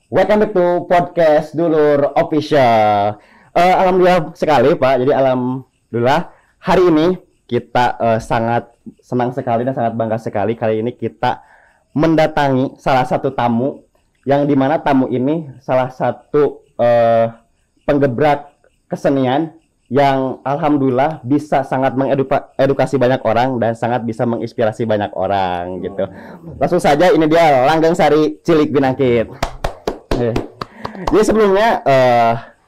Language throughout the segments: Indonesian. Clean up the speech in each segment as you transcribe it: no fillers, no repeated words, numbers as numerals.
Welcome back to podcast Dulur Official. Alhamdulillah sekali Pak. Jadi alhamdulillah hari ini kita sangat senang sekali dan sangat bangga sekali. Kali ini kita mendatangi salah satu tamu yang dimana tamu ini salah satu penggebrak kesenian yang alhamdulillah bisa sangat mengedukasi banyak orang dan sangat bisa menginspirasi banyak orang gitu. Langsung saja ini dia Langgeng Sari Cilik Binangkit. Jadi sebelumnya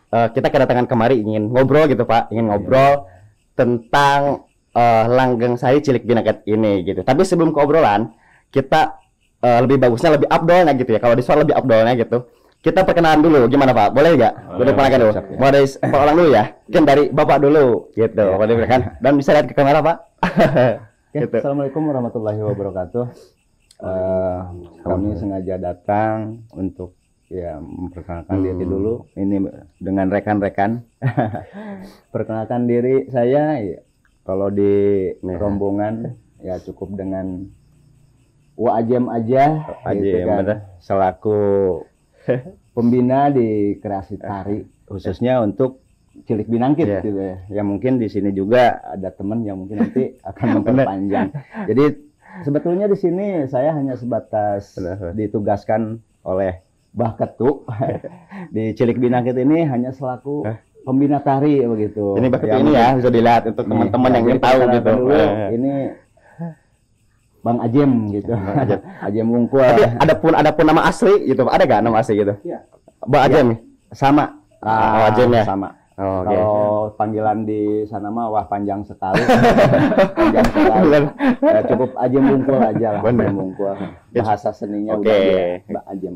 kita kedatangan kemari ingin ngobrol gitu Pak, ingin ngobrol tentang Langgeng Sari Cilik Binangkit ini gitu. Tapi sebelum ke obrolan kita lebih bagusnya lebih abdolnya gitu ya. Kalau di soal lebih abdolnya gitu. Kita perkenalan dulu, gimana Pak? Boleh nggak? Boleh perkenalkan dulu. Mau dari orang dulu ya? Mungkin dari Bapak dulu, gitu. Ya. Boleh kan? Dan bisa lihat ke kamera Pak. Gitu. Assalamualaikum warahmatullahi wabarakatuh. Kami sengaja datang untuk ya memperkenalkan diri dulu. Ini dengan rekan-rekan. Perkenalkan diri saya. Ya, kalau di rombongan ya cukup dengan Ajem aja. Ajem, kan? Selaku pembina di kreasi tari khususnya untuk Cilik Binangkit gitu ya. Ya mungkin di sini juga ada teman yang mungkin nanti akan memperpanjang. Jadi sebetulnya di sini saya hanya sebatas ditugaskan oleh Mbah Ketu di Cilik Binangkit ini hanya selaku pembina tari begitu. Ini Mbah Ketu ini ya bisa dilihat untuk teman-teman yang ingin tahu gitu. Dulu, ini Bang Ajem gitu. Ajem Wungkul. Tapi ada pun nama asli gitu. Ada gak nama asli gitu? Iya. Bang Ajem ya? Sama. Ajem ya? Sama. Oh, okay. Kalau panggilan di sana mah wah panjang sekali. Panjang sekali. Ya, cukup Ajem Wungkul aja lah. Ajem Wungkul. Bahasa seninya udah Mbak Ajem.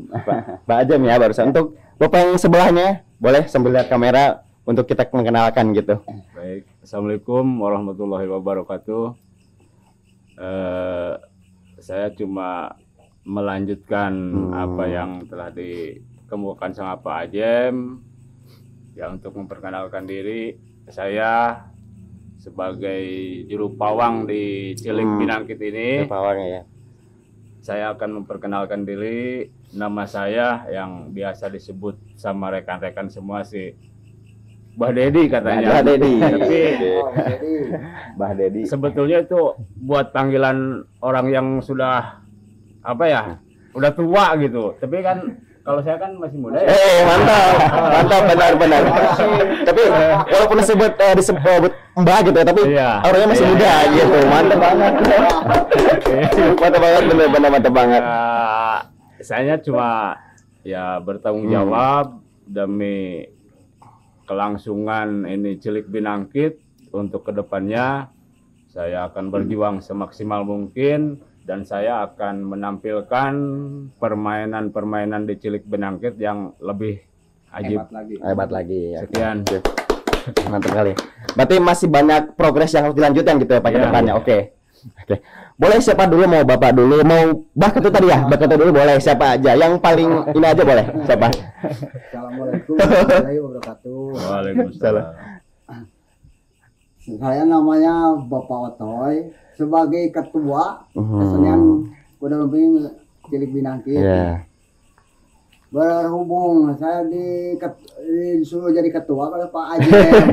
Mbak Ajem ya barusan. Untuk Bapak yang sebelahnya boleh sambil lihat kamera untuk kita mengenalkan gitu. Baik. Assalamualaikum warahmatullahi wabarakatuh. Saya cuma melanjutkan apa yang telah dikemukakan sama Pak Ajem ya, untuk memperkenalkan diri. Saya sebagai juru pawang di Cilik Binangkit ini. Pawang ya. Saya akan memperkenalkan diri. Nama saya yang biasa disebut sama rekan-rekan semua sih Mbah Dedi katanya. Mbah Dedi. Tapi Mbah Dedi. Sebetulnya itu buat panggilan orang yang sudah apa ya, udah tua gitu. Tapi kan kalau saya kan masih muda ya. Mantap benar. Tapi walaupun disebut Mbah gitu ya, tapi orangnya masih muda gitu. Mantap banget. Mantap banget. Saya cuma ya bertanggung jawab demi kelangsungan ini Cilik Binangkit. Untuk kedepannya saya akan berjuang semaksimal mungkin dan saya akan menampilkan permainan-permainan di Cilik Binangkit yang lebih hebat lagi ya. Sekian. Mantap kali. Berarti masih banyak progres yang harus dilanjutkan gitu ya Pak ke depannya. Oke. Boleh siapa dulu, mau Bapak dulu, mau Mbah Ketu tadi ya? Mbah Ketu dulu boleh, siapa aja. Yang paling ini aja boleh. Siapa? Assalamualaikum warahmatullahi wabarakatuh. Waalaikumsalam. Saya namanya Bapak Otoy, sebagai ketua kesenian Kuda Lumping Cilik Binangkit. Berhubung saya disuruh jadi ketua oleh Pak Ajem,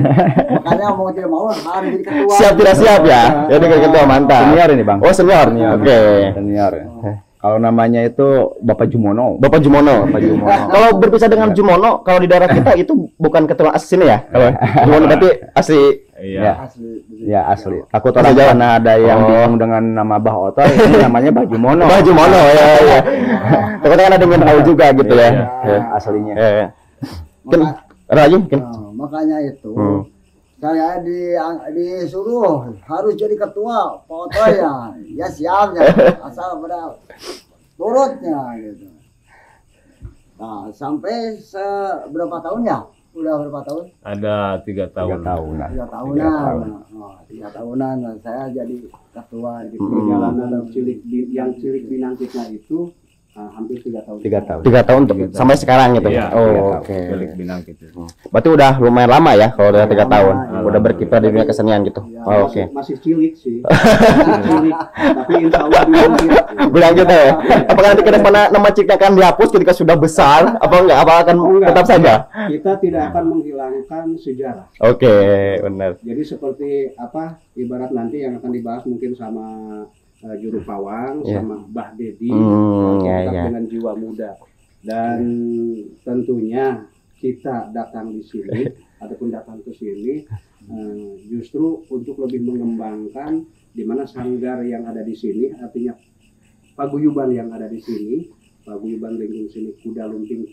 makanya mau tidak mau harus jadi ketua. Siap tidak siap ya? Jadi ketua mantap. Senior ini Bang. Oh senior. Oke. Senior. Kalau namanya itu Bapak Jumono. Bapak Jumono. Kalau berpisah dengan Jumono, kalau di daerah kita itu bukan keturunan asli sini ya? Jumono berarti asli. Iya. Ya asli. Takut orang Jawa ada yang bingung dengan nama Bah Oto, ini namanya Bah Jumono. Bah Jumono ya. Takutnya kan ada yang tahu juga gitu ya. Aslinya. Mungkin Raji mungkin. Makanya itu saya disuruh harus jadi ketua Pak Oto ya. Ya siap ya. Asal pada turutnya gitu. Nah, sampai berapa tahun ya? Udah berapa tahun? Ada 3 tahun. 3 tahunan saya jadi ketua di perjalanan Cilik Binangkitnya itu hampir 3 tahun. 3 tahun. 3 tahun tuh sampai sekarang gitu. Iya, Oh, oke. Cilik Binangkit itu. Berarti udah lumayan lama ya kalau udah 3 tahun. Lama, Udah berkiprah di dunia kesenian gitu. Ya, Oh, oke. masih cilik sih. Masih cilik. Tapi insya Allah Binangkit. Bilang gitu ya. Apakah nanti ke depan nama Cik akan dihapus ketika sudah besar? Apa enggak? Apa akan Enggak. tetap saja? Kita tidak akan menghilangkan sejarah. Oke, benar. Jadi seperti apa ibarat nanti yang akan dibahas mungkin sama Juru Pawang Iya. sama Mbah Dedi Ya, tetap ya. dengan jiwa muda dan tentunya kita datang di sini ataupun datang ke sini justru untuk lebih mengembangkan di mana sanggar yang ada di sini artinya paguyuban yang ada di sini paguyuban lingkung seni kuda lumping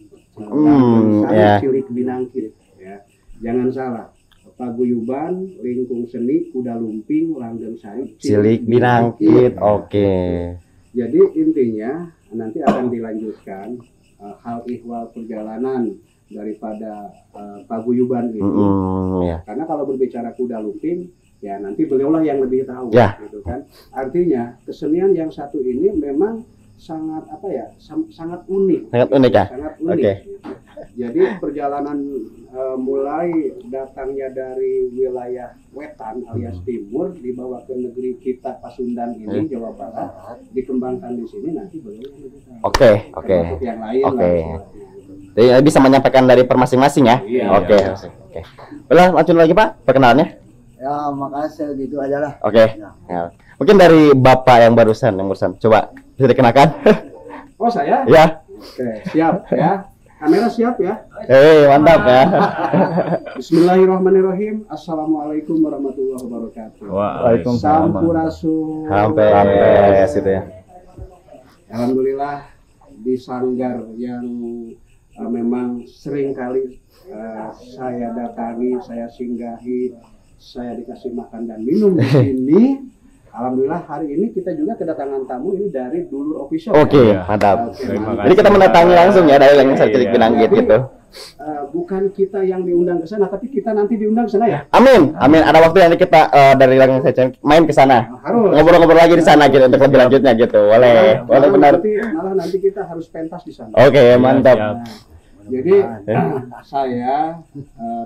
ya. Cilik Binangkit ya jangan salah paguyuban lingkung seni kuda lumping langgeng sari Cilik Binangkit. Oke. jadi intinya nanti akan dilanjutkan hal ihwal perjalanan daripada paguyuban itu Ya. karena kalau berbicara kuda lumping ya nanti beliaulah yang lebih tahu Ya. gitu kan artinya kesenian yang satu ini memang sangat apa ya sangat unik Sangat unik ya? sangat unik Oke. gitu. Jadi perjalanan mulai datangnya dari wilayah wetan alias timur dibawa ke negeri kita Pasundan ini Jawa Barat dikembangkan di sini nanti beliau yang lebih tahu. Oke, oke. Termasuk yang lain Oke. lah istilahnya. Jadi bisa menyampaikan dari per masing-masing ya? Iya, Oke. iya. Oke. Udah lanjut lagi Pak perkenalannya? Ya makasih gitu aja lah. Oke. Ya. Ya. Mungkin dari Bapak yang barusan coba bisa dikenakan. Oh saya? Ya. Oke siap ya. Kamera siap ya. Mantap ya. Bismillahirrahmanirrahim. Assalamualaikum warahmatullahi wabarakatuh. Waalaikumsalam. Sampurasun. Sampai situ ya. Alhamdulillah di sanggar yang memang sering kali saya datangi, saya singgahi, saya dikasih makan dan minum di sini. Alhamdulillah hari ini kita juga kedatangan tamu ini dari Dulur Official. Oke, ya. mantap. Oke, Terima mantap. Jadi kita mendatangi langsung ya dari Langgeng Sari Iya. Cilik Binangkit Jadi, gitu. bukan kita yang diundang ke sana, tapi kita nanti diundang ke sana ya. Amin, amin. Ada waktu nanti kita dari Langgeng Sari Cilik main ke sana. Harus. Ngobrol-ngobrol lagi di sana gitu untuk lebih lanjutnya gitu. Boleh, boleh benar. Malah nanti kita harus pentas di sana. Oke, mantap. siap. Jadi saya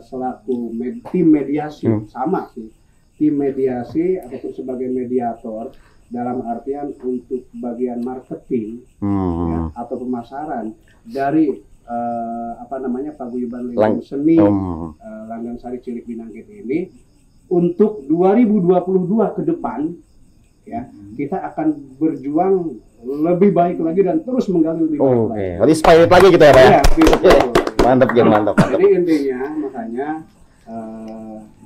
selaku tim mediasi sama sih tim mediasi ataupun sebagai mediator dalam artian untuk bagian marketing ya, atau pemasaran dari paguyuban lingkung seni Langgeng Sari Cilik Binangkit ini untuk 2022 ke depan ya kita akan berjuang lebih baik lagi dan terus menggali lebih baik lagi. Oke, lebih spirit lagi gitu ya Pak ya? Ya, betul. Mantap gitu, mantap. Jadi intinya makanya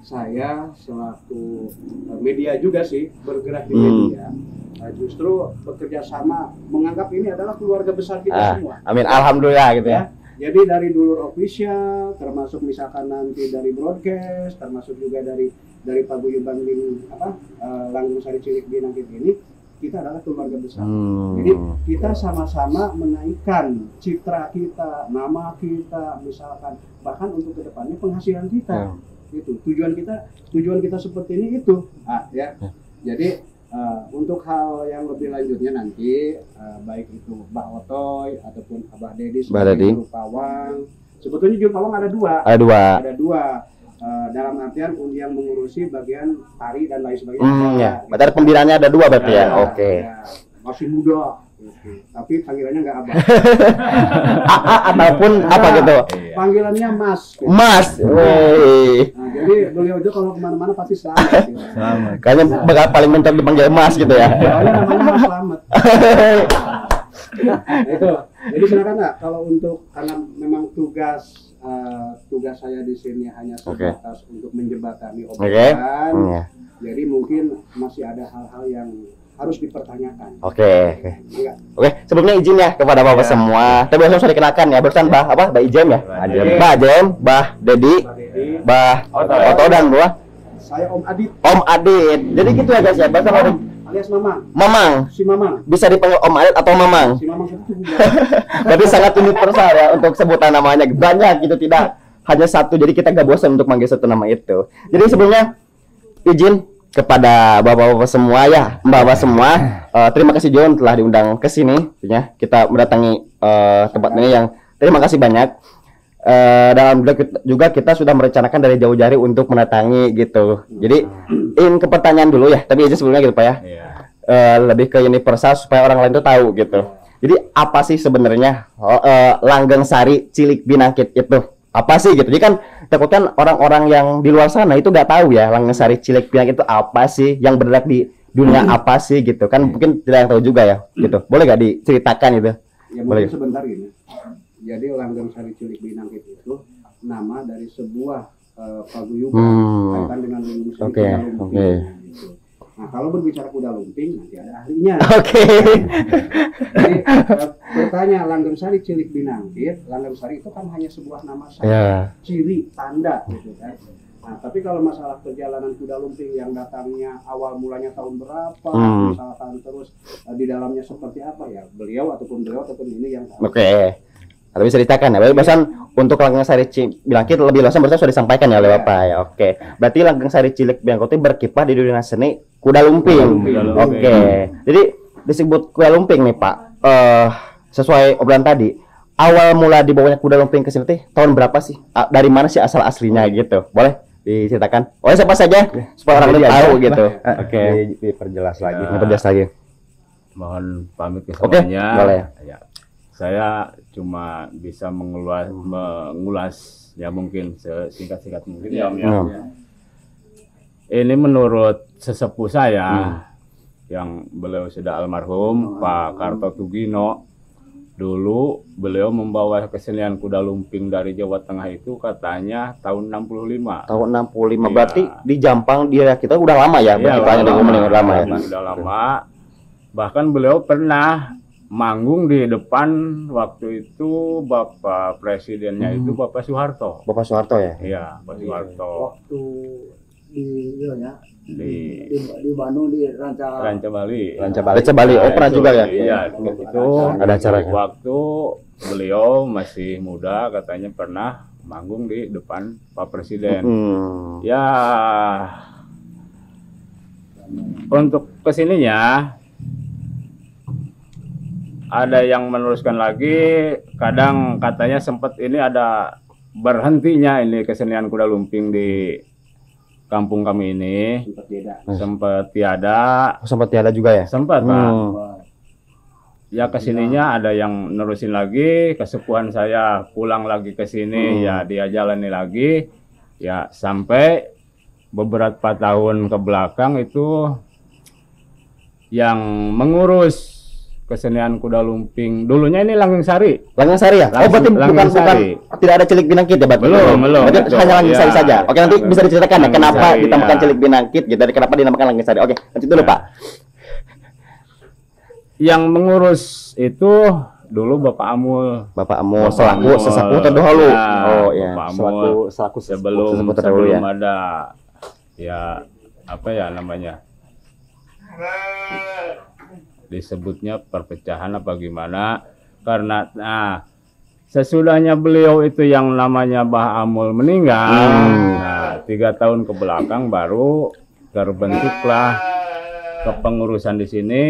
saya selaku media juga sih bergerak di media justru bekerja sama menganggap ini adalah keluarga besar kita semua. Amin, alhamdulillah gitu ya. Jadi dari Dulur Official termasuk misalkan nanti dari broadcast termasuk juga dari paguyuban Langgeng Sari Cilik Binangkit ini kita adalah keluarga besar. Jadi kita sama-sama menaikkan citra kita, nama kita, misalkan bahkan untuk kedepannya penghasilan kita. Itu tujuan kita seperti ini itu. Ya. Jadi untuk hal yang lebih lanjutnya nanti baik itu Mbak Otoy ataupun Abah Dedi sebagai Juru Pawang. Sebetulnya Juru Pawang ada dua. Ada dua. Dalam artian yang mengurusi bagian tari dan lain sebagainya. Ya. Berarti pembinaannya ada dua berarti ya. Oke. Ya, masih muda. Tapi panggilannya nggak abah. Ataupun apa gitu? Panggilannya Mas. Gitu. Mas. Wih. Nah, jadi beliau itu kalau kemana-mana pasti selamat. Gitu. Selamat. Kayaknya bakal paling mentok dipanggil Mas gitu ya. Soalnya namanya Mas Selamat. Nah, itu. Jadi silakan Kak, kalau untuk karena memang tugas saya di sini hanya sebatas untuk menjembatani obrolan. Jadi mungkin masih ada hal-hal yang harus dipertanyakan. Oke. Sebelumnya izin ya kepada Bapak semua. Tapi langsung saya dikenakan ya. Barusan Mbah Ijem ya? Mbah Ijem, Mbah Dedi, Mbah Oto dan Mbah. Saya Om Adit. Om Adit. Jadi gitu ya guys ya. Bahasa alias Mamang. Mamang. Si Mamang. Bisa dipanggil Om Adit atau Mamang. Si Mamang itu Tapi sangat universal ya untuk sebutan namanya. Banyak gitu, tidak hanya satu. Jadi kita gak bosan untuk manggil satu nama itu. Jadi sebelumnya izin kepada bapak-bapak semua ya, mbak-mbak semua. Terima kasih John telah diundang ke sini. Ya, kita mendatangi tempat ini yang terima kasih banyak. Dan juga kita sudah merencanakan dari jauh jari untuk mendatangi gitu. Jadi ke pertanyaan dulu ya, tapi aja sebelumnya gitu Pak ya. Lebih ke universal supaya orang lain tuh tahu gitu. Jadi apa sih sebenarnya Langgeng Sari Cilik Binangkit itu? Apa sih gitu? Jadi kan takutkan orang-orang yang di luar sana itu nggak tahu ya Langgeng Sari Cilik Binangkit itu apa sih, yang bergerak di dunia apa sih gitu kan, mungkin tidak yang tahu juga ya gitu. Boleh nggak diceritakan gitu? Ya Boleh. mungkin sebentar gini. Jadi Langgeng Sari Cilik Binangkit itu nama dari sebuah paguyuban kaitan dengan lumping. Oke. Gitu. Nah, kalau berbicara kuda lumping nanti ada ahlinya. Oke. Jadi bertanya Langgeng Sari Cilik Binangkit, Langgeng Sari itu kan hanya sebuah nama saja, Ya. ciri, tanda gitu kan. Nah, tapi kalau masalah perjalanan kuda lumping yang datangnya awal mulanya tahun berapa, misalkan terus di dalamnya seperti apa ya, beliau ataupun ini yang tahu. Oke. Atau bisa ceritakan ya. Berarti bahasan untuk Langgeng Sari Cilik Binangkit lebih luas berarti sudah disampaikan ya oleh Bapak ya. Oke. Berarti Langgeng Sari Cilik Binangkit itu berkiprah di dunia seni kuda lumping. Oke. Jadi disebut kuda lumping nih Pak. Sesuai obrolan tadi, awal mula dibawanya kuda lumping ke sini tahun berapa sih? Dari mana sih asal aslinya gitu? Boleh diceritakan? Oh, siapa saja supaya orang lain tahu gitu. Oke. Diperjelas lagi. Diperjelas lagi. Mohon pamit ke Oke, semuanya. boleh. Ya. Saya cuma bisa mengulas ya mungkin sesingkat-singkat mungkin ya Om ya. Ini menurut sesepuh saya yang beliau sudah almarhum Pak Kartotugino. Dulu beliau membawa kesenian kuda lumping dari Jawa Tengah itu katanya tahun 65. Tahun 65 Iya. berarti di Jampang dia kita udah lama ya, Iya, beritanya udah lama ya. Sudah lama. Bahkan beliau pernah manggung di depan waktu itu Bapak Presidennya itu Bapak Soeharto. Bapak Soeharto ya? Iya, Pak Soeharto Waktu di di Bandung di Ranca Ranca Bali. Ranca Bali. Oh, pernah juga ya? Iya, itu Ada acara kan? waktu beliau masih muda katanya pernah manggung di depan Pak Presiden. Ya, untuk kesininya ada yang meneruskan lagi, kadang katanya sempat ini ada berhentinya ini kesenian kuda lumping di kampung kami ini. Sempat tiada. Sempat tiada juga ya? Sempat Pak. Ya kesininya ada yang nerusin lagi, kesepuhan saya pulang lagi ke sini, ya dia jalani lagi, ya sampai beberapa tahun ke belakang itu yang mengurus kesenian kuda lumping dulunya ini Langgeng Sari. Langgeng Sari ya? Oh, berarti Langgeng Sari. tidak ada Cilik Binangkit ya, Bat? Belum. Berarti hanya Langgeng Sari Ya. saja. Oke, nanti bisa diceritakan ya Langgeng kenapa Sari, dinamakan ya. Cilik Binangkit gitu, dan kenapa dinamakan Langgeng Sari. Oke, nanti dulu Pak. Yang mengurus itu dulu Bapak Amul. Bapak Amul Bapak selaku Amul. sesepuh terdahulu. Ya, Oh ya, Bapak Amul. selaku sebelum sesepuh terdahulu ya. ada ya apa ya namanya, disebutnya perpecahan apa gimana, karena sesudahnya beliau itu yang namanya Bah Amul meninggal. Nah, 3 tahun ke belakang baru terbentuklah kepengurusan di sini.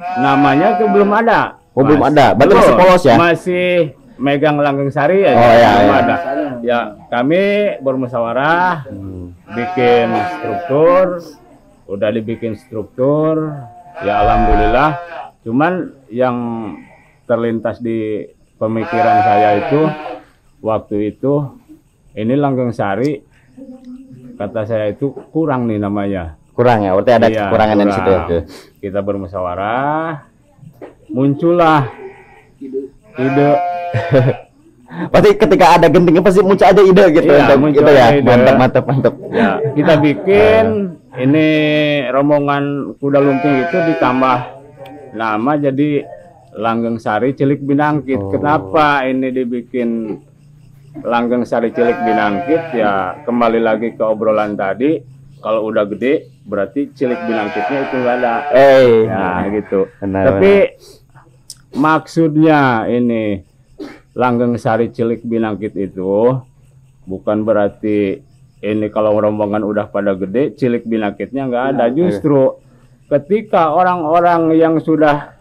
Namanya tuh belum ada. Oh, belum ada. Berarti masih polos ya? Masih megang Langgeng Sari ya. Oh, ya, belum ya. ada. Ya, kami bermusyawarah bikin struktur. Udah dibikin struktur. Ya alhamdulillah. Cuman yang terlintas di pemikiran saya itu waktu itu ini Langgeng Sari, kata saya itu kurang nih namanya. Kurang ya, berarti ada Iya, kekurangan di situ ya. kurang. Kita bermusyawarah, muncullah ide. Pasti ketika ada gentingnya pasti muncul aja ide gitu, Iya, untuk muncul gitu ya. ide. Mantap. Ya, kita bikin ini rombongan kuda lumping itu ditambah nama jadi Langgeng Sari Cilik Binangkit. Kenapa ini dibikin Langgeng Sari Cilik Binangkit? Ya kembali lagi ke obrolan tadi, kalau udah gede berarti Cilik Binangkitnya itu nggak ada. Ya gitu. Benar, Tapi maksudnya ini Langgeng Sari Cilik Binangkit itu bukan berarti ini kalau rombongan udah pada gede, cilik binakitnya nggak ada. Nah, Justru ketika orang-orang yang sudah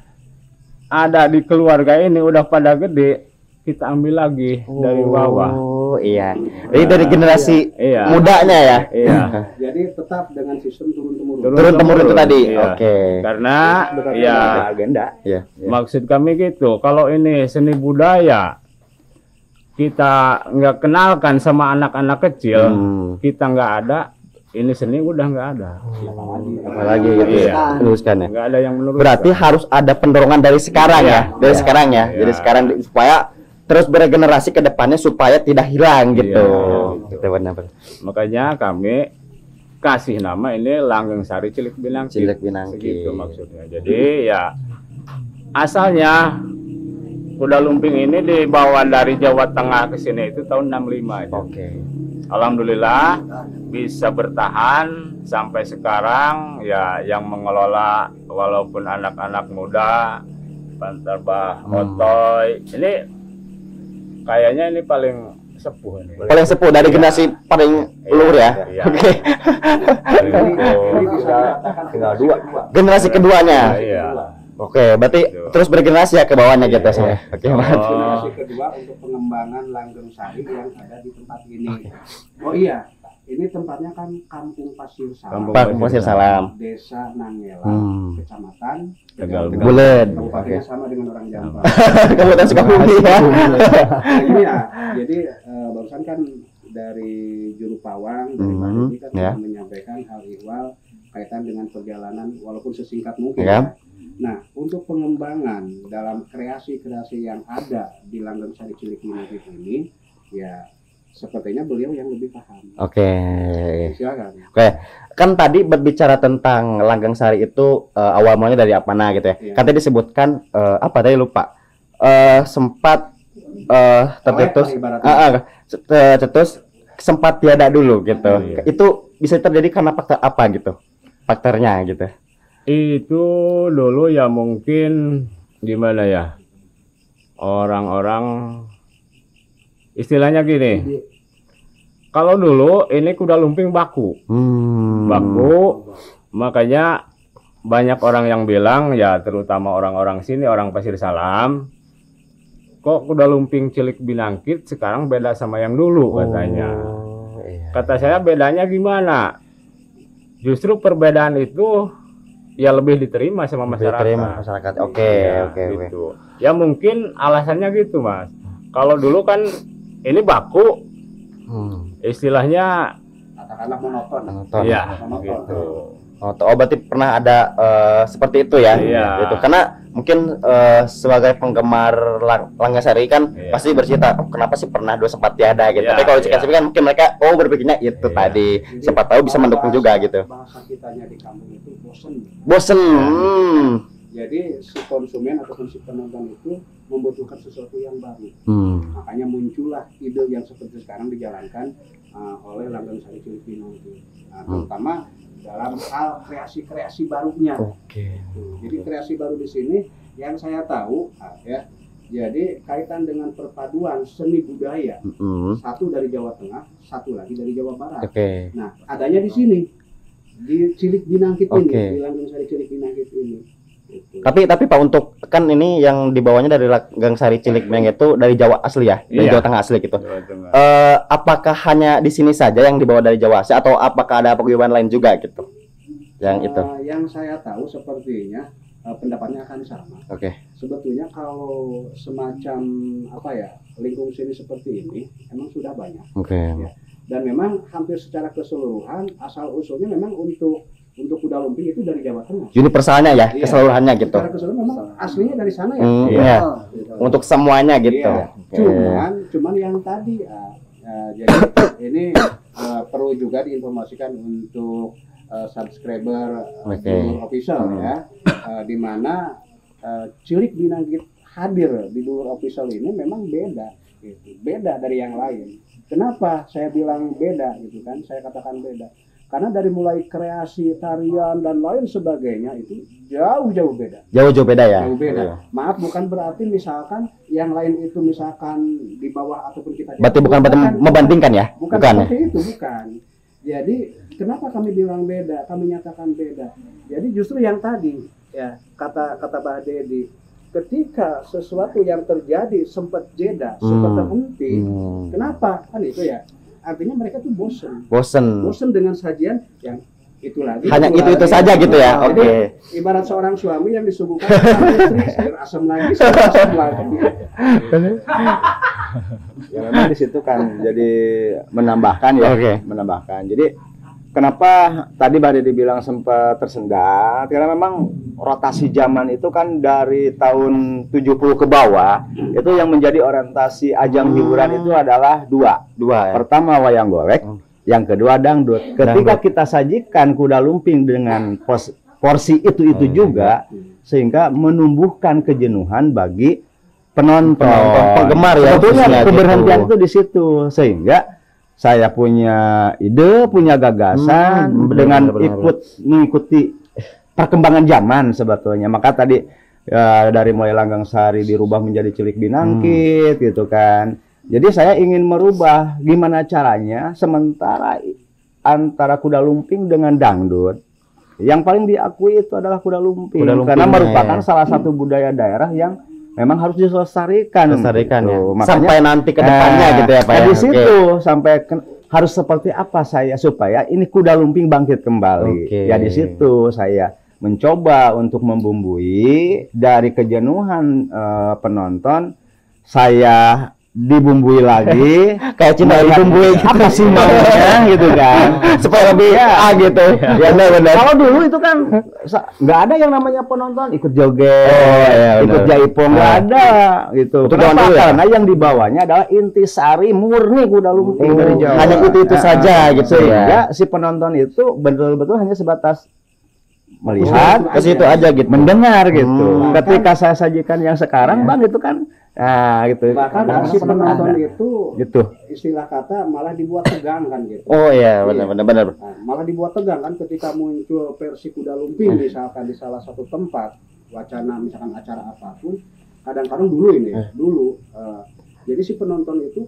ada di keluarga ini udah pada gede, kita ambil lagi dari bawah. Oh iya. Jadi dari generasi Iya. mudanya ya. Iya. Jadi tetap dengan sistem turun-temurun. Turun temurun itu tadi. Iya. Oke. Karena Bukan ya agenda. Iya. maksud kami gitu, kalau ini seni budaya kita nggak kenalkan sama anak-anak kecil, kita nggak ada, ini seni udah nggak ada. Apalagi gitu Iya. ya. Teruskan ya. Nggak ada yang menurut. Berarti harus ada pendorong dari sekarang ya. Dari sekarang ya. Iya. Jadi sekarang supaya terus bergenerasi ke depannya supaya tidak hilang gitu. Iya. Gitu benar. Makanya kami kasih nama ini Langgeng Sari Cilik Binangkit. Cilik Binangkit. Segitu maksudnya. Jadi ya asalnya kuda lumping ini dibawa dari Jawa Tengah ke sini itu tahun 65 aja. Oke. Alhamdulillah bisa bertahan sampai sekarang ya, yang mengelola walaupun anak-anak muda, Pantarbah Otoy. Ini kayaknya ini paling sepuh ini. Paling sepuh dari generasi paling luhur ya. Iya. Oke. Paling sepuh. Ini bisa dikatakan Tinggal 2. Generasi keduanya. Iya. Oke, berarti terus bergenerasi ya ke bawahnya gitu saya. Oke, Oh. mantap. generasi kedua untuk pengembangan Langgeng Sari yang ada di tempat ini. Oh iya, ini tempatnya kan Kampung Pasir Salam, Kampung Pak Pasir Salam. Desa Nangela, Hmm. Kecamatan Tegal Bulet. Kabupatennya sama dengan orang Jampang. Kabupaten Sukabumi ya. Nah, ini ya, jadi barusan kan dari Juru Pawang dari Pak Deddy kan ya. sudah menyampaikan hal ihwal kaitan dengan perjalanan walaupun sesingkat mungkin. Ya. Nah, untuk pengembangan dalam kreasi-kreasi yang ada di Langgeng Sari Cilik Binangkit ini, ya sepertinya beliau yang lebih paham. Oke. Silakan. Oke. Kan tadi berbicara tentang Langgeng Sari itu awal mulanya dari apa gitu ya. Iya. Kan tadi disebutkan apa tadi lupa. Sempat tercetus cetus sempat tiada dulu gitu. Iya. Itu bisa terjadi karena faktor apa gitu? Faktornya gitu. Itu dulu ya mungkin gimana ya, orang-orang istilahnya gini, kalau dulu ini kuda lumping baku, makanya banyak orang yang bilang ya, terutama orang-orang sini, orang Pasir Salam, kok kuda lumping Cilik Binangkit sekarang beda sama yang dulu katanya. Iya. Kata saya bedanya gimana? Justru perbedaan itu ya lebih diterima sama masyarakat. Diterima masyarakat. Oke, Ya, oke. gitu. Ya mungkin alasannya gitu, Mas. Kalau dulu kan ini baku, istilahnya Katakanlah monoton. Nonton. ya Monoton. gitu. Oh, berarti pernah ada seperti itu ya? Iya. Gitu. Karena mungkin sebagai penggemar Langgeng Sari kan Iya. pasti bercerita, oh kenapa sih pernah dua sempat tiada gitu. Iya, Tapi kalau iya. CKSP kan mungkin mereka berpikirnya itu Iya. tadi. Siapa tahu bisa mendukung juga gitu. Bahasa kitanya di kampung itu bosen. Bosen. Jadi si konsumen ataupun si penonton itu membutuhkan sesuatu yang baru. Makanya muncullah ide yang seperti sekarang dijalankan oleh Langgeng Sari Cilik Binangkit. Terutama dalam hal kreasi-kreasi barunya. Oke. Jadi kreasi baru di sini yang saya tahu ya. Jadi kaitan dengan perpaduan seni budaya, satu dari Jawa Tengah, satu lagi dari Jawa Barat. Oke. Nah, adanya di sini di Cilik Binangkit ini, Oke. di Langgeng Sari Cilik Binangkit ini. Gitu. Tapi Pak, untuk kan ini yang dibawanya dari Langgeng Sari Cilik Binangkit itu dari Jawa asli ya, dari Iya. Jawa Tengah asli gitu. Jawa Tengah. Apakah hanya di sini saja yang dibawa dari Jawa asli atau apakah ada paguyuban lain juga gitu? Yang itu. Yang saya tahu sepertinya pendapatnya akan sama. Oke. Sebetulnya kalau semacam apa ya, lingkung seni seperti ini emang sudah banyak. Oke. Ya. Dan memang hampir secara keseluruhan asal usulnya memang untuk kuda lumping itu dari Jawa Tengah. Universalnya ya, Iya. keseluruhannya gitu. Secara keseluruhan memang aslinya dari sana ya. Iya. Gitu. Untuk semuanya gitu. Iya. Oke. Cuman yang tadi jadi ini perlu juga diinformasikan untuk subscriber Oke. Dulur Official ya, di mana Cilik Binangkit hadir di Dulur Official ini memang beda, gitu. Beda dari yang lain. Kenapa saya bilang beda gitu kan? Saya katakan beda. Karena dari mulai kreasi, tarian dan lain sebagainya itu jauh-jauh beda. Jauh-jauh beda ya. Jauh beda. Iya. Maaf, bukan berarti misalkan yang lain itu misalkan di bawah ataupun kita di Berarti atas. bukan berarti membandingkan ya? Bukan Bukan ya? seperti itu, bukan. Jadi kenapa kami bilang beda? Kami nyatakan beda. Jadi justru yang tadi ya kata Pak Dedi, ketika sesuatu yang terjadi sempat jeda, sempat terhenti, kenapa? Kan itu ya. Artinya mereka tuh bosen dengan sajian yang itu lagi. Hanya itu saja gitu ya. Oke. Jadi, ibarat seorang suami yang disuguhkan sama istri, sayur asam lagi, sayur asam lagi. Ya memang di situ kan jadi menambahkan ya, menambahkan. Jadi kenapa tadi Mbak Dedi bilang sempat tersendat? Karena memang rotasi zaman itu kan dari tahun 70 ke bawah, itu yang menjadi orientasi ajang hiburan itu adalah dua ya. Pertama wayang golek, yang kedua dangdut. Ketika kita sajikan kuda lumping dengan porsi itu juga, sehingga menumbuhkan kejenuhan bagi penonton, penggemar ya. Sebetulnya keberhentian itu di situ, sehingga saya punya ide, punya gagasan dengan mengikuti perkembangan zaman sebetulnya. Maka tadi dari mulai Langgang Sari dirubah menjadi Cilik Binangkit gitu kan. Jadi saya ingin merubah gimana caranya sementara antara kuda lumping dengan dangdut. Yang paling diakui itu adalah kuda lumping karena merupakan salah satu budaya daerah yang memang harus dilestarikan ya. Makanya, sampai nanti ke depannya gitu ya Pak ya. Di situ sampai harus seperti apa saya supaya ini kuda lumping bangkit kembali. Ya di situ saya mencoba untuk membumbui dari kejenuhan penonton, saya dibumbui lagi kayak cuma dibumbui apa sih maunya gitu kan supaya lebih gitu ya benar. Kalau dulu itu kan nggak ada yang namanya penonton ikut joget, ikut jaipong, nggak ada gitu. Kenapa? Karena yang dibawanya adalah intisari murni kuda lumping dari Jawa. Hanya itu saja gitu ya. Si penonton itu betul-betul hanya sebatas melihat ke situ aja gitu, mendengar gitu. Ketika saya sajikan yang sekarang Bang itu kan gitu. Bahkan si penonton itu gitu. Istilah kata malah dibuat tegang kan gitu. Oh iya, benar. Nah, malah dibuat tegang kan ketika muncul versi kuda lumping misalkan di salah satu tempat wacana misalkan acara apapun, kadang-kadang dulu jadi si penonton itu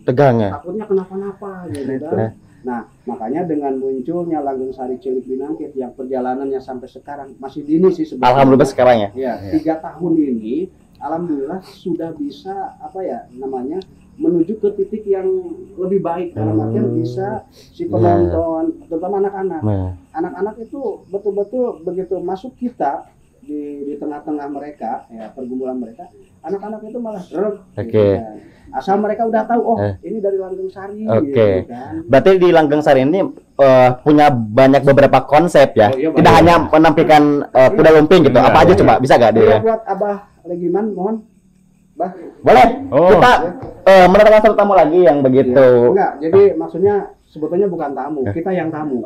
tegang ya. Takutnya kenapa-napa gitu kan. Nah, makanya dengan munculnya Langgeng Sari Cilik Binangkit yang perjalanannya sampai sekarang masih dini sih sebenarnya. Alhamdulillah sekarang ya. Ya, 3 tahun ini alhamdulillah sudah bisa menuju ke titik yang lebih baik dalam artian bisa si penonton terutama anak-anak. Anak-anak itu betul-betul begitu masuk kita di tengah-tengah mereka ya pergumulan mereka, anak-anak itu malah gitu kan. Asal mereka udah tahu ini dari Langgeng Sari gitu kan. Berarti di Langgeng Sari ini punya banyak beberapa konsep ya. Tidak hanya menampilkan kuda lumping gitu. Apa aja coba bisa gak dia? Buat Abah Legiman mohon. Bah. Boleh. Kita mendatangkan satu tamu lagi yang begitu. Enggak, jadi maksudnya sebetulnya bukan tamu, kita yang tamu.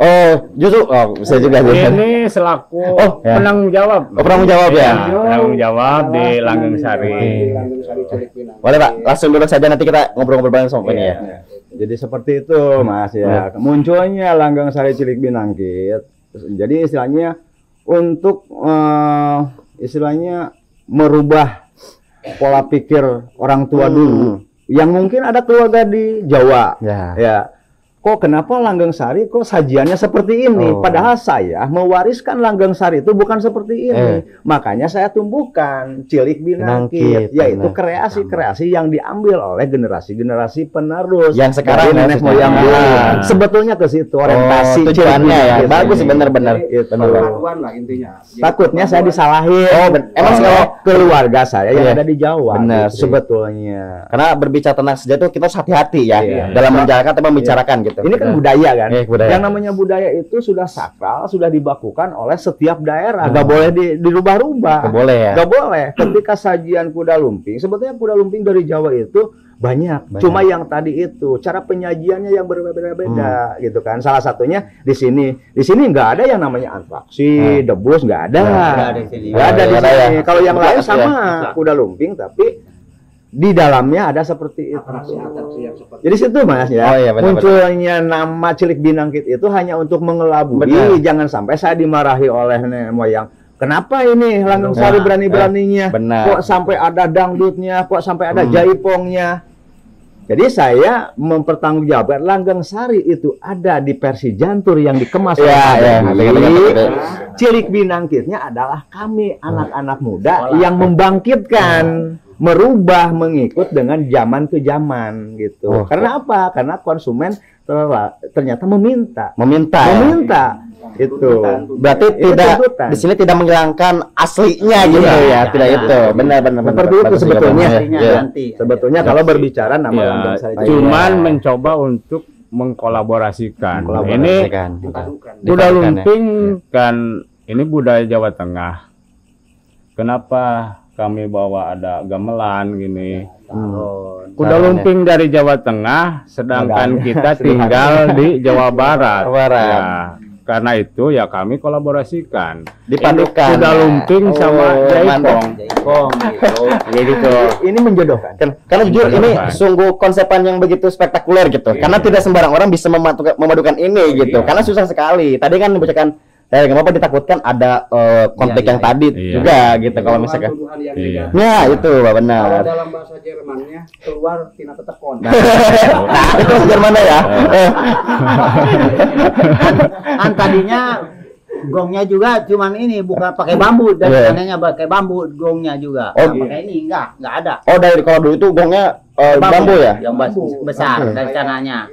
Justru bisa juga. Ini selaku penanggung jawab. Penanggung jawab ya. Penanggung jawab di Langgeng Sari. Langgeng Sari Cilik Binangkit. Boleh Pak, langsung dulu saja nanti kita ngobrol-ngobrol bareng sama ini ya. Jadi seperti itu Mas ya. Munculnya Langgeng Sari Cilik Binangkit. Jadi istilahnya untuk istilahnya merubah pola pikir orang tua dulu yang mungkin ada keluarga di Jawa ya. Kok kenapa Langgeng Sari kok sajiannya seperti ini? Padahal saya mewariskan Langgeng Sari itu bukan seperti ini. Makanya saya tumbuhkan Cilik Binangkit, yaitu kreasi-kreasi yang diambil oleh generasi-generasi penerus yang sekarang nenek moyang dulu. Sebetulnya ke situ orientasi tujuannya ya. Bagus sih benar-benar. Pengetahuan lah intinya. Takutnya saya disalahin. Emang kalau keluarga saya yang ada di Jawa. Benar sebetulnya. Karena berbicara tentang sejarah itu kita harus hati-hati ya dalam menjalankan atau membicarakan gitu. Ini kan budaya kan. Budaya. Yang namanya budaya itu sudah sakral, sudah dibakukan oleh setiap daerah. Gak boleh dirubah-rubah. Gak boleh ya. Gak boleh. Ketika sajian kuda lumping, sebetulnya kuda lumping dari Jawa itu banyak. Cuma yang tadi itu cara penyajiannya yang berbeda-beda gitu kan. Salah satunya di sini. Di sini nggak ada yang namanya atraksi, debus nggak ada. Nggak ada di sini. Kalau yang lain sama kuda lumping tapi di dalamnya ada seperti itu. Atraksi yang seperti jadi situ Mas ya. Munculnya nama Cilik Binangkit itu hanya untuk mengelabui. Jangan sampai saya dimarahi oleh nenek moyang. Kenapa ini Langgeng Sari berani-beraninya? Kok sampai ada dangdutnya? Kok sampai ada jaipongnya? Jadi saya mempertanggungjawabkan Langgeng Sari itu ada di versi jantur yang dikemas oleh Cilik Binangkitnya adalah kami anak-anak muda yang membangkitkan, merubah, mengikut dengan zaman ke zaman gitu. Karena apa? Karena konsumen ternyata meminta. Itu berarti tidak di sini tidak menghilangkan aslinya gitu ya, tidak itu. Benar-benar seperti itu sebetulnya. Sebetulnya Kalau berbicara nama Langgeng Sari, cuman mencoba untuk mengkolaborasikan. Ini kuda lumping kan ini budaya Jawa Tengah. Kenapa kami bawa ada gamelan gini? Kuda lumping dari Jawa Tengah, sedangkan kita tinggal di Jawa Barat. Ya, karena itu ya kami kolaborasikan. Dipadukan. Kuda lumping sama jaipong. Gitu. ini menjodohkan. Karena jujur ini sungguh konsepan yang begitu spektakuler gitu. Karena tidak sembarang orang bisa memadukan ini gitu. Karena susah sekali. Tadi kan dibacakan kenapa ditakutkan ada konflik yang tadi juga gitu kalau misalkan. Ya itu benar. Kalau dalam bahasa Jermannya keluar tina tetekon. Nah, itu bahasa Jerman ya. Kan tadinya gongnya juga cuman ini bukan pakai bambu dan sananya pakai bambu gongnya juga. Pakai ini enggak ada. Oh, dari kalau dulu itu gongnya bambu ya? Yang besar dari sananya.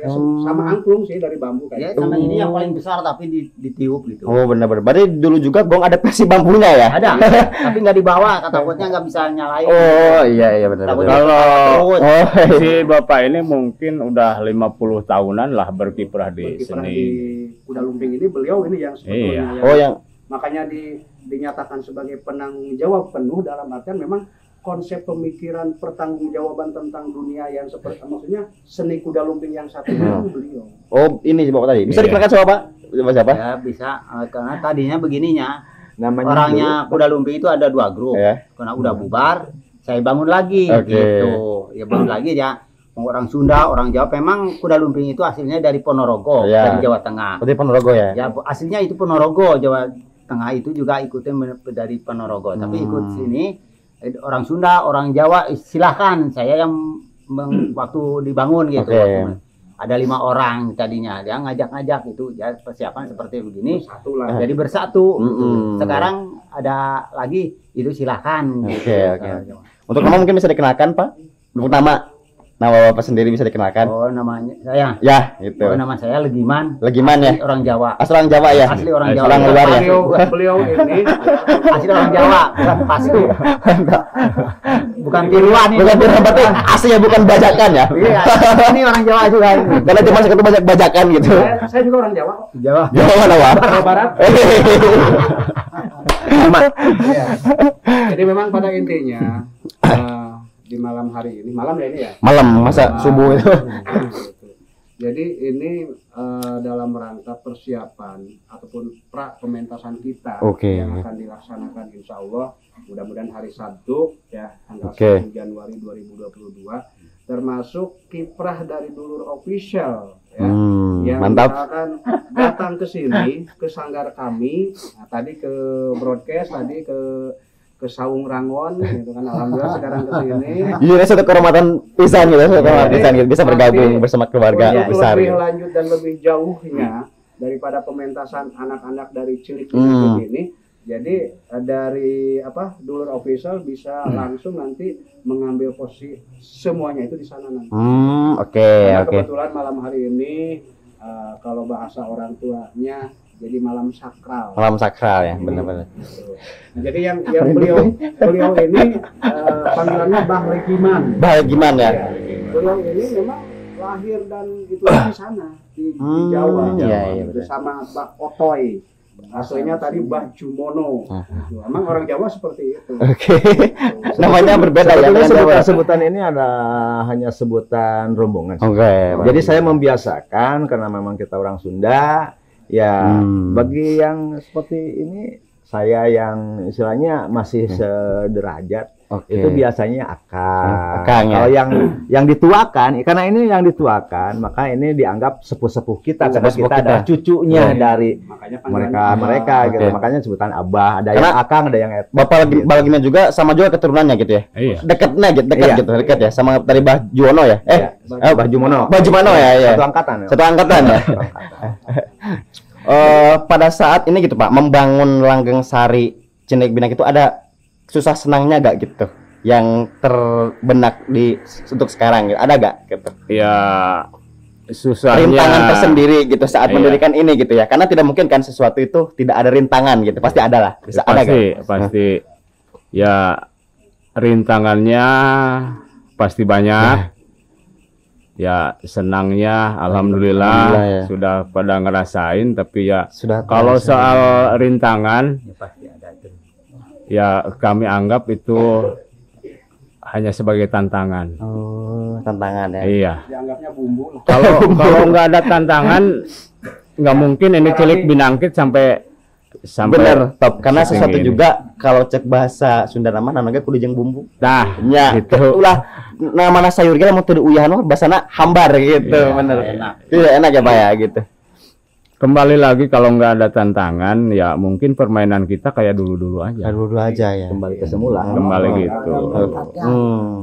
Sama angklung sih dari bambu kan. Ya, sama ini yang paling besar tapi ditiup gitu. Oh, benar-benar. Berarti dulu juga gong ada versi bambunya ya? Ada, tapi nggak dibawa, takutnya nggak bisa nyalain. Oh, iya benar. Kalau si Bapak ini mungkin udah 50 tahunan lah berkiprah di seni. Di kuda lumping ini beliau ini yang sebetulnya yang makanya dinyatakan sebagai penanggung jawab penuh dalam artian memang konsep pemikiran pertanggungjawaban tentang dunia yang seperti maksudnya seni kuda lumping yang satu itu beliau. Oh, ini Bapak tadi. Bisa dikenalkan sama Pak? Siapa? Ya, bisa. Karena tadinya begininya. Namanya orangnya kuda lumping itu ada 2 grup. Karena udah bubar, saya bangun lagi gitu. Ya bangun lagi ya. Orang Sunda, orang Jawa, memang kuda lumping itu aslinya dari Ponorogo, dari Jawa Tengah. Dari Ponorogo ya? Ya, aslinya itu Ponorogo, Jawa Tengah itu juga ikutin dari Ponorogo. Tapi ikut sini orang Sunda, orang Jawa, silahkan. Saya yang waktu dibangun gitu. Ada 5 orang tadinya, dia ngajak-ngajak itu, ya persiapan seperti begini. Jadi bersatu. Sekarang ada lagi itu silahkan. Untuk nama mungkin bisa dikenalkan Pak? Untuk nama Bapak sendiri bisa dikenalkan? Oh, namanya saya. Ya, itu. Oh, nama saya Legiman. Legiman ya? Orang Jawa. Asli orang Jawa ya? Asli orang Jawa. Orang luar ya? Beliau ini asli orang Jawa, bukan pasti. Bukan tiruan ini. Bukan tiruan, berarti asli ya, bukan bajakan ya? Iya, ini orang Jawa juga ini. Karena cuma sekali bajakan gitu. Saya juga orang Jawa. Jawa. Jawa mana Pak? Jawa Barat. Iya. Jadi memang pada intinya di malam hari ini, malam ya ini ya? Malam, masa subuh itu. Jadi ini dalam rangka persiapan ataupun pra pementasan kita yang akan dilaksanakan insya Allah mudah-mudahan hari Sabtu ya tanggal 1 Januari 2022 termasuk kiprah dari Dulur Official ya yang akan datang ke sini ke sanggar kami tadi ke broadcast tadi ke Saung Rangon gitu kan alhamdulillah sekarang ke sini. Iya, satu kehormatan pisan gitu, bisa bergabung bersama keluarga besar. Lebih lanjut dan lebih jauhnya daripada pementasan anak-anak dari Cilik Binangkit ini. Jadi dari Dulur Official bisa langsung nanti mengambil posisi semuanya itu di sana nanti. Kebetulan malam hari ini kalau bahasa orang tuanya jadi malam sakral. Malam sakral ya, benar-benar. Nah, jadi yang beliau ini panggilannya Bah Legiman. Bah Legiman ya. Beliau ini memang lahir dan itu di sana di Jawa. Bersama Bah Otoy. Aslinya tadi Bah Jumono. Emang orang Jawa seperti itu. Namanya berbeda ya. Sebutan ini ada hanya sebutan rombongan. Jadi saya membiasakan karena memang kita orang Sunda. Ya, bagi yang seperti ini saya yang istilahnya masih sederajat, Oke. itu biasanya akang. Akang, ya. Kalau yang dituakan, karena ini yang dituakan, maka ini dianggap sepuh-sepuh kita karena Sepuh-sepuh kita adalah kita. cucunya Iya. dari Makanya panggilannya mereka Abah. gitu. Oke. Makanya sebutan abah, ada Karena yang akang, ada yang et. Bapak Balagina juga sama juga keturunannya gitu ya. Iya. Dekatnya gitu, dekat Iya. gitu, dekat ya sama dari Bah Juwono ya. Iya. Bah Jumono. Bah Jumono ya, iya. Satu angkatan. Satu angkatan ya. Satu angkatan. Pada saat ini gitu Pak, membangun Langgeng Sari Cilik Binang itu ada susah senangnya gak gitu? Yang terbenak untuk sekarang gitu. Ada gak gitu? Ya susahnya. Rintangan tersendiri gitu saat Iya. mendirikan ini gitu ya. Karena tidak mungkin kan sesuatu itu tidak ada rintangan gitu. Pasti ada lah. Bisa ada Pasti, gak? pasti. Ya rintangannya pasti banyak. Ya senangnya alhamdulillah Alhamdulillah, ya. sudah pada ngerasain, tapi ya Sudah kalau terasa. soal rintangan Ya, pasti ada itu. ya kami anggap itu hanya sebagai tantangan. Oh, tantangan ya. Iya. Dianggapnya bumbu lah. Kalau nggak ada tantangan nggak mungkin ini Cilik Binangkit sampai Bener, top. Karena setinggi sesuatu ini. juga kalau cek bahasa Sunda nama namanya kudu jeung bumbu. Nah, Ya, gitu. ulah namana sayur ge lamun teu diuyahan mah basana hambar gitu, Iya, bener. enak. Iya, enak ya Pak ya gitu. Kembali lagi kalau nggak ada tantangan, ya mungkin permainan kita kayak dulu-dulu aja. Dulu aja ya. Kembali ke semula. Kembali gitu.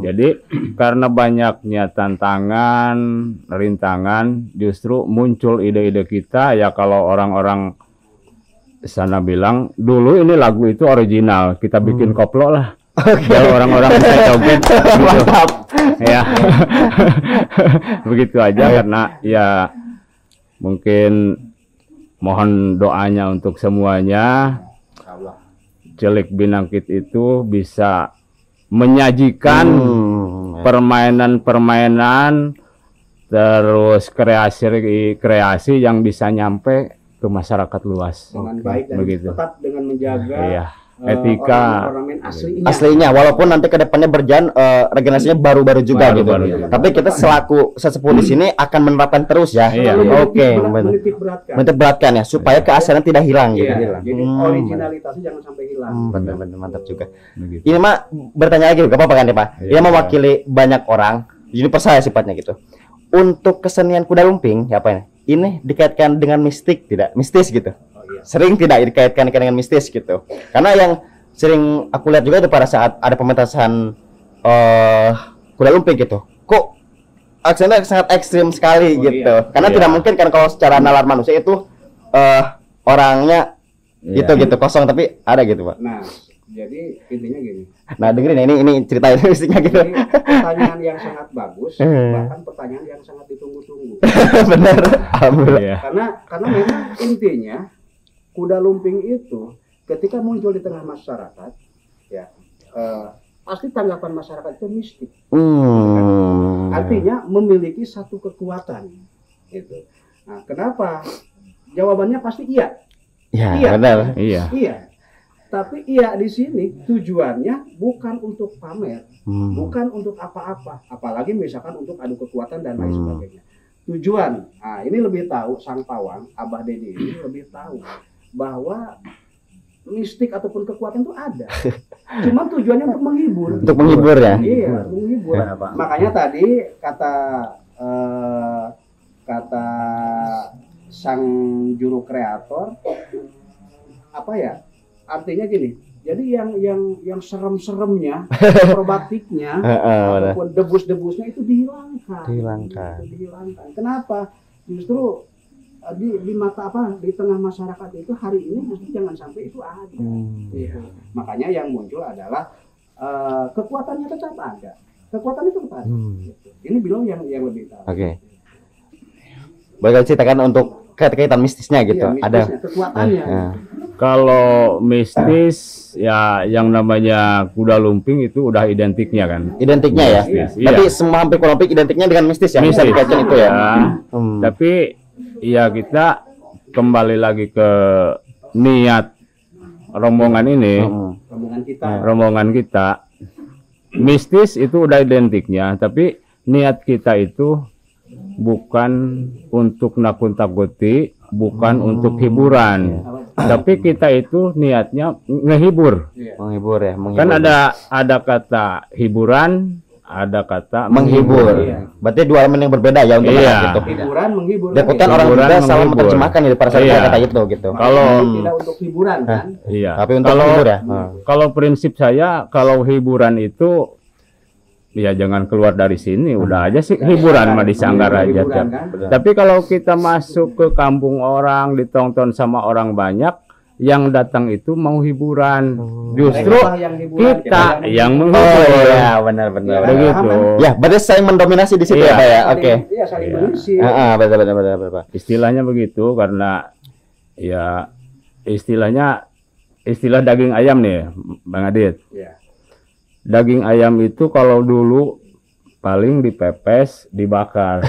Jadi karena banyaknya tantangan, rintangan, justru muncul ide-ide kita. Ya kalau orang-orang sana bilang dulu ini lagu itu original, kita bikin koplo lah. Biar orang-orang bisa joget. Gitu. Mantap. Ya, begitu aja karena ya mungkin mohon doanya untuk semuanya. Cilik Binangkit itu bisa menyajikan permainan-permainan terus kreasi yang bisa nyampe ke masyarakat luas. Dengan baik dan Begitu. tetap dengan menjaga Iya, etika. ornamen aslinya. Aslinya, walaupun nanti kedepannya berjalan regenerasinya baru-baru juga gitu. Baru-baru juga. Tapi kita selaku sesepuh di sini akan menerapkan terus ya. Iya. Oke, Menitik beratkan. menitik beratkan ya supaya keaslian tidak hilang gitu. Iya, jadi originalitasnya jangan sampai hilang. Bener-bener mantap juga. Begitu. Ini mah bertanya lagi, gak apa-apa kan ya Pak? Dia Iya. mewakili banyak orang, universal ya sifatnya gitu. Untuk kesenian kuda lumping, ya apa ini? Ini dikaitkan dengan mistik tidak? Mistis gitu? Sering tidak dikaitkan dengan mistis gitu? Karena yang sering aku lihat juga itu pada saat ada pementasan kuda lumping gitu, kok aksennya sangat ekstrim sekali gitu. Karena Iya. tidak mungkin kan kalau secara nalar manusia itu orangnya Iya. gitu kosong, tapi ada gitu Pak. Nah, jadi intinya gini. Nah dengerin ya, ini ceritain mistiknya gitu. Jadi pertanyaan yang sangat bagus, Eh. bahkan pertanyaan yang sangat ditunggu-tunggu. Bener, alhamdulillah. Iya. Karena memang intinya kuda lumping itu ketika muncul di tengah masyarakat, ya pasti tanggapan masyarakat itu mistik. Artinya memiliki satu kekuatan, gitu. Nah, kenapa? Jawabannya pasti iya. Ya, Iya. benar. Iya. Iya. Tapi iya di sini tujuannya bukan untuk pamer, bukan untuk apa-apa, apalagi misalkan untuk adu kekuatan dan lain sebagainya. Tujuan, nah ini lebih tahu sang pawang, Abah Dedi ini lebih tahu bahwa mistik ataupun kekuatan itu ada. Cuman tujuannya untuk menghibur. Untuk menghibur ya. Iya, menghibur. Makanya tadi kata sang juru kreator apa ya? Artinya gini. Jadi yang serem-seremnya, akrobatiknya, benar. ataupun debus-debusnya itu dihilangkan. Dihilangkan. Itu dihilangkan. Kenapa? Justru di mata di tengah masyarakat itu hari ini justru jangan sampai itu ada. Gitu. Makanya yang muncul adalah kekuatannya tetap ada. Kekuatan itu tetap ada. Gitu. Ini bilang yang lebih tahu. Oke. Boleh ceritakan untuk kaitan mistisnya gitu. Iya, Ada. mistisnya, kekuatannya. Kalau mistis ya yang namanya kuda lumping itu udah identiknya kan. Identiknya ya. Mistis, Tapi iya. semua hampir kurang lebih identiknya dengan mistis ya. Bisa Mistis. dikaitkan itu ya. Tapi ya kita kembali lagi ke niat rombongan ini, rombongan kita. Mistis itu udah identiknya, tapi niat kita itu bukan untuk nakut-nakuti, bukan untuk hiburan. Tapi kita itu niatnya ngehibur. Menghibur ya, menghibur. Kan ada kata hiburan, ada kata menghibur. Berarti dua elemen yang berbeda ya untuk Iya. gitu. Hiburan menghibur. Deputan orang Hiburan juga salah menghibur. menerjemahkan gitu pada saat Iya. kata itu gitu. Kalau tidak untuk hiburan kan. iya. Tapi untuk menghibur ya. Kalau prinsip saya, kalau hiburan itu ya jangan keluar dari sini, udah aja sih hiburan mah di Sanggar aja. Hiburan, Tiap. kan? Tapi kalau kita masuk ke kampung orang, ditonton sama orang banyak, yang datang itu mau hiburan. Justru Mereka yang hiburan, kita yang Oh menghibur. iya, benar-benar. Begitu. Ya, berarti saya mendominasi di situ Iya. ya, Pak ya. Oke. Iya, saling mengisi. Betul, Pak. Istilahnya begitu karena ya istilah daging ayam nih, Bang Adit. Iya. Daging ayam itu kalau dulu paling dipepes, dibakar.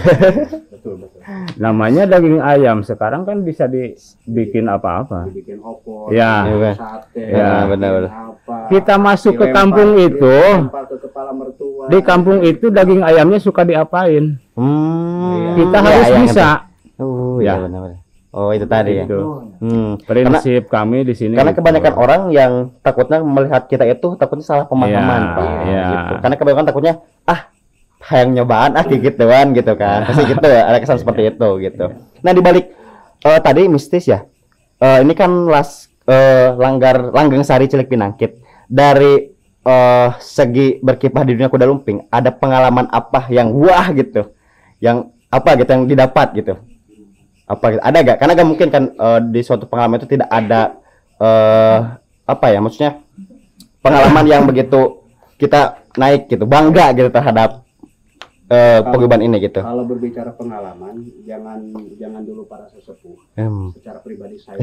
Betul. Namanya daging ayam. Sekarang kan bisa dibikin apa-apa. Dibikin opor, Ya. sate, Ya, benar. apa. Kita masuk ke Dilempar- kampung itu, dilempar ke kepala mertua. di kampung itu daging ayamnya suka diapain? Kita Iya, harus iya, bisa. Oh iya, Ya. benar-benar. Oh, itu tadi ya. Gitu. Hmm. Prinsip kami di sini. Karena gitu. kebanyakan orang yang takutnya melihat kita itu takutnya salah pemahaman, Iya, Pak. iya. Gitu. Karena kebanyakan takutnya hayang nyobaan gituan gitu kan. Pasti gitu ada kesan seperti itu gitu. Nah, di balik tadi mistis ya. Ini kan Langgeng Sari Cilik Pinangkit. Dari segi berkiprah di dunia kuda lumping, ada pengalaman apa yang wah gitu. Yang apa gitu yang didapat gitu. Apa gitu? Ada gak? Karena gak mungkin kan di suatu pengalaman itu tidak ada maksudnya pengalaman yang begitu kita naik gitu, bangga gitu terhadap paguyuban ini gitu. Kalau berbicara pengalaman, jangan dulu para sesepuh. Secara pribadi saya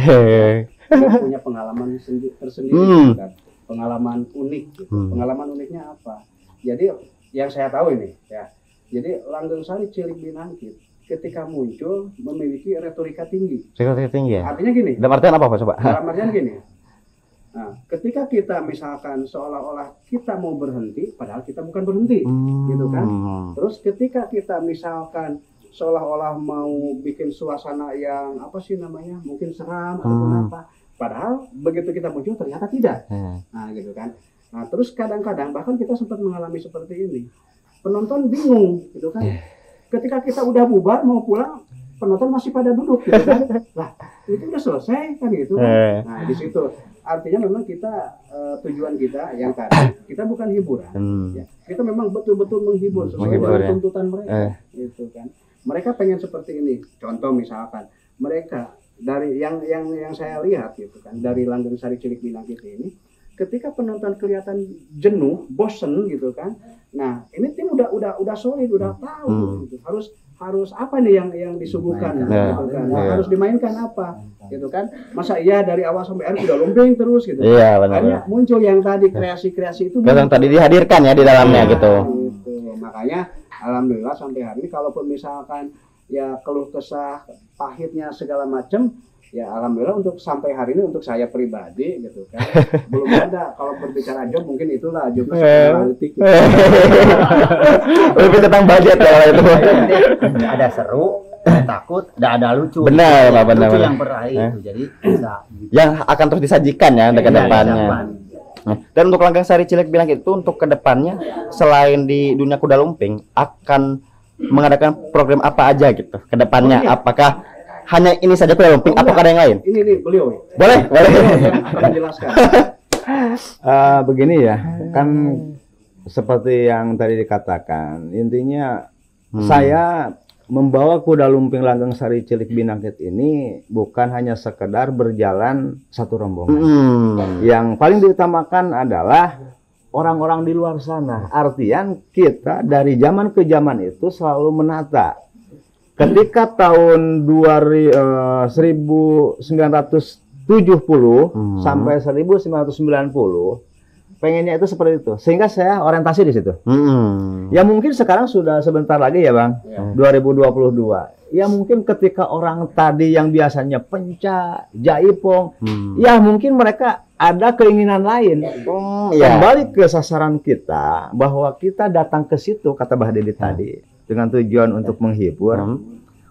punya pengalaman tersendiri, gitu kan. Pengalaman unik. Gitu. Pengalaman uniknya apa? Jadi yang saya tahu ini, ya. Jadi Langgeng Sari Cilik Pinangkit ketika muncul memiliki retorika tinggi. Retorika tinggi ya. Artinya gini. Dalam artian apa Pak coba? Dalam artian gini. Nah, ketika kita misalkan seolah-olah kita mau berhenti, padahal kita bukan berhenti, gitu kan? Terus ketika kita misalkan seolah-olah mau bikin suasana yang apa sih namanya, mungkin seram ataupun apa, padahal begitu kita muncul ternyata tidak. Nah, gitu kan? Nah, terus kadang-kadang bahkan kita sempat mengalami seperti ini. Penonton bingung, gitu kan? Ketika kita udah bubar mau pulang, penonton masih pada duduk, gitu kan? Lah, itu udah selesai kan gitu kan? Nah, di situ artinya memang kita tujuan kita yang tadi kita bukan hiburan, ya. Kita memang betul-betul menghibur sesuai dengan tuntutan mereka, gitu kan. Mereka pengen seperti ini. Contoh misalkan mereka dari yang saya lihat gitu kan, dari Langgeng Sari Cilik Pinangkit ini, ketika penonton kelihatan jenuh, bosen gitu kan. Nah, ini tim udah solid, udah tahu gitu. Harus apa nih yang disuguhkan gitu kan. Harus dimainkan apa gitu kan. Masa iya dari awal sampai akhir udah lumping terus gitu. Iya, benar. Makanya muncul yang tadi kreasi-kreasi itu yang tadi dihadirkan ya di dalamnya gitu. Makanya alhamdulillah sampai hari ini kalaupun misalkan ya keluh kesah pahitnya segala macam, ya alhamdulillah untuk sampai hari ini untuk saya pribadi gitu kan belum ada. Kalau berbicara job mungkin itulah job analitik gitu. Lebih tentang budget ya kalau itu. Ada seru, takut, ada lucu. Benar, Pak, benar. Lucu yang berakhir itu. Jadi bisa Yang akan terus disajikan ya untuk Iya, kedepannya. depan. Nah, dan untuk Langgeng Sari Cilik Pinangkit itu untuk kedepannya selain di dunia kuda lumping akan mengadakan program apa aja gitu kedepannya? Apakah hanya ini saja kuda lumping? Apakah ada yang lain? Ini nih beliau Boleh. yang akan menjelaskan. Begini ya, kan seperti yang tadi dikatakan, intinya saya membawa kuda lumping Langgeng Sari Cilik Pinangkit ini bukan hanya sekedar berjalan satu rombongan. Yang paling diutamakan adalah orang-orang di luar sana. Artian kita dari zaman ke zaman itu selalu menata. Ketika tahun 1970 sampai 1990 pengennya itu seperti itu, sehingga saya orientasi di situ. Ya mungkin sekarang sudah sebentar lagi ya Bang, 2022. Ya mungkin ketika orang tadi yang biasanya penca, jaipong, ya mungkin mereka ada keinginan lain. Kembali ke sasaran kita, bahwa kita datang ke situ, kata Bah Didi tadi, dengan tujuan untuk menghibur.